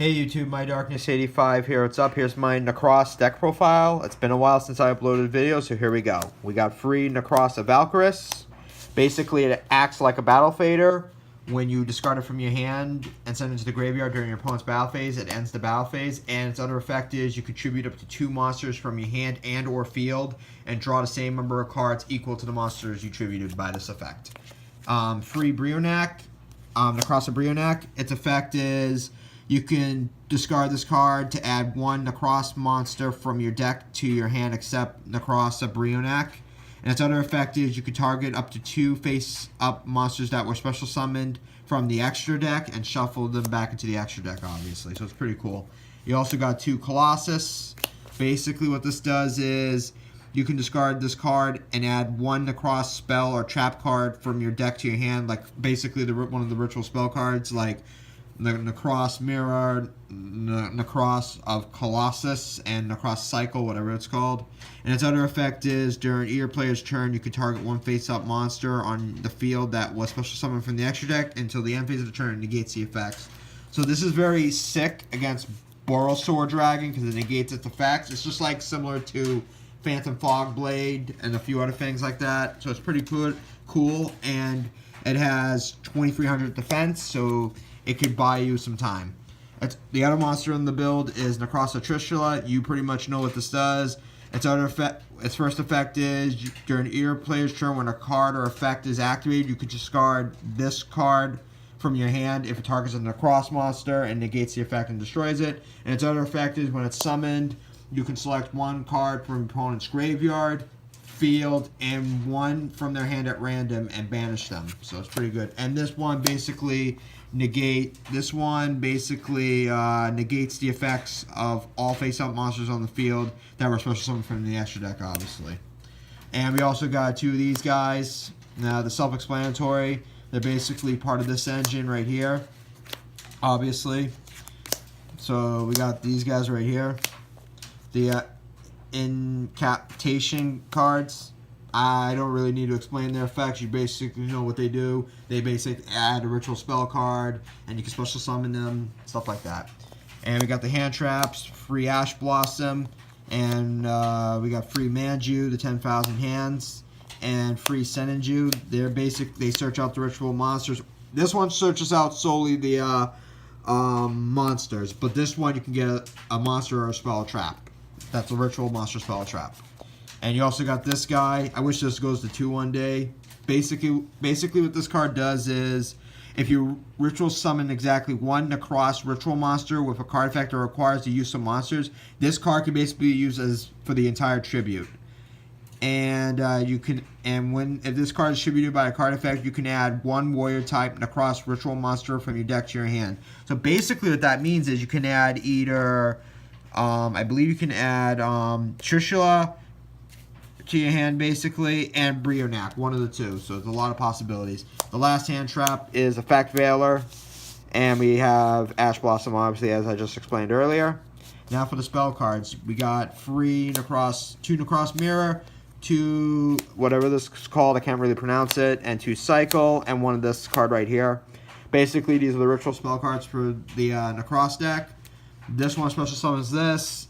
Hey YouTube, my Darkness85 here. What's up? Here's my Nekroz deck profile. It's been a while since I uploaded a video, so here we go. We got free Nekroz of Valkyris. Basically, it acts like a battle fader. When you discard it from your hand and send it to the graveyard during your opponent's battle phase, it ends the battle phase. And its other effect is you contribute up to 2 monsters from your hand and or field and draw the same number of cards equal to the monsters you attributed by this effect. Free Brionac, Nekroz of Brionac. Its effect is you can discard this card to add 1 Nekroz monster from your deck to your hand except Nekroz of Brionac. And its other effect is you can target up to 2 face-up monsters that were special summoned from the extra deck and shuffle them back into the extra deck, obviously. So it's pretty cool. You also got 2 Colossus. Basically what this does is you can discard this card and add 1 Nekroz spell or trap card from your deck to your hand, like basically one of the ritual spell cards, like Nekroz Mirror, Nekroz of Colossus, and Nekroz Cycle, whatever it's called. And its other effect is during either player's turn, you can target 1 face-up monster on the field that was special summoned from the extra deck until the end phase of the turn. It negates the effects. So this is very sick against Borrelsword Dragon because it negates its effects. It's just like similar to Phantom Fogblade and a few other things like that. So it's pretty cool, and it has 2300 defense, so it could buy you some time. The other monster in the build is Nekroz of Trishula. You pretty much know what this does. Its first effect is during either player's turn when a card or effect is activated, you could discard this card from your hand if it targets a Nekroz monster and negates the effect and destroys it. And its other effect is when it's summoned, you can select 1 card from your opponent's graveyard, field, and 1 from their hand at random and banish them. So it's pretty good. And this one basically negates the effects of all face-up monsters on the field that were special summoned from the extra deck, obviously. And we also got 2 of these guys. Now, the self-explanatory. They're basically part of this engine right here, obviously. So we got these guys right here. The incapacitation cards. I don't really need to explain their effects. You basically know what they do. They basically add a ritual spell card, and you can special summon them, stuff like that. And we got the hand traps, free Ash Blossom, and we got free Manju, the 10,000 hands, and free Senenju. They search out the ritual monsters. This one searches out solely the monsters, but this one you can get a monster or a spell trap. That's a ritual monster spell trap. And you also got this guy. I wish this goes to 2 one day. Basically what this card does is if you ritual summon exactly 1 Nekroz ritual monster with a card effect that requires the use of monsters, this card can basically be used as for the entire tribute. And if this card is tributed by a card effect, you can add 1 warrior type Nekroz ritual monster from your deck to your hand. So basically what that means is you can add either I believe you can add Trishula to your hand, basically, and Brionac, one of the 2. So there's a lot of possibilities. The last hand trap is Effect Veiler, and we have Ash Blossom, obviously, as I just explained earlier. Now for the spell cards, we got free Nekroz, 2 Nekroz Mirror, 2 whatever this is called, I can't really pronounce it, and 2 Cycle, and 1 of this card right here. Basically, these are the ritual spell cards for the Nekroz deck. This one special summons this,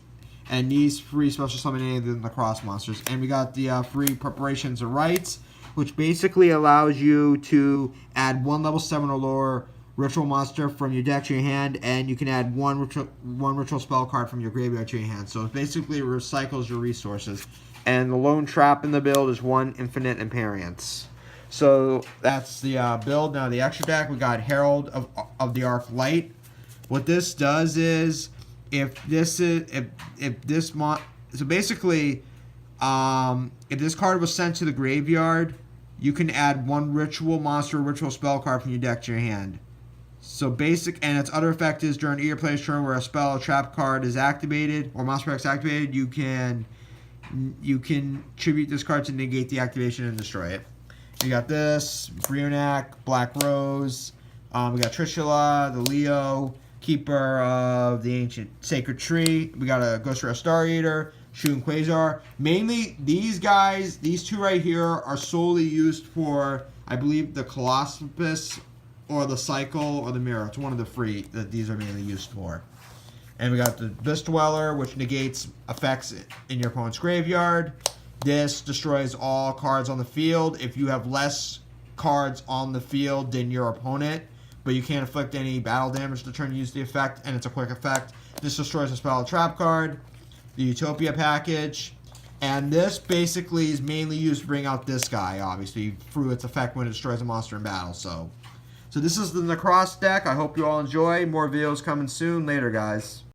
and these free special summon any of the Nekroz monsters. And we got the free Preparations of Rites, which basically allows you to add 1 level 7 or lower ritual monster from your deck to your hand, and you can add one ritual spell card from your graveyard to your hand. So it basically recycles your resources. And the lone trap in the build is 1 Infinite Imperience. So that's the build. Now the extra deck, we got Herald of the Arc Light. What this does is if this card was sent to the graveyard, you can add 1 ritual monster or ritual spell card from your deck to your hand. So and its other effect is during either player's turn where a spell or trap card is activated or monster effect is activated, you can tribute this card to negate the activation and destroy it. You got this Brionac, Black Rose. We got Trishula, the Leo, Keeper of the Ancient Sacred Tree. We got a Ghost Rail Star Eater, Shu and Quasar. Mainly, these guys, these 2 right here, are solely used for, I believe, the Colossus or the Cycle, or the Mirror. It's one of the three that these are mainly used for. And we got the Abyss Dweller, which negates effects in your opponent's graveyard. This destroys all cards on the field. If you have less cards on the field than your opponent, but you can't inflict any battle damage the turn you use the effect, and it's a quick effect. This destroys a spell or trap card. The Utopia package. And this basically is mainly used to bring out this guy, obviously, through its effect when it destroys a monster in battle. So this is the Nekroz deck. I hope you all enjoy. More videos coming soon. Later, guys.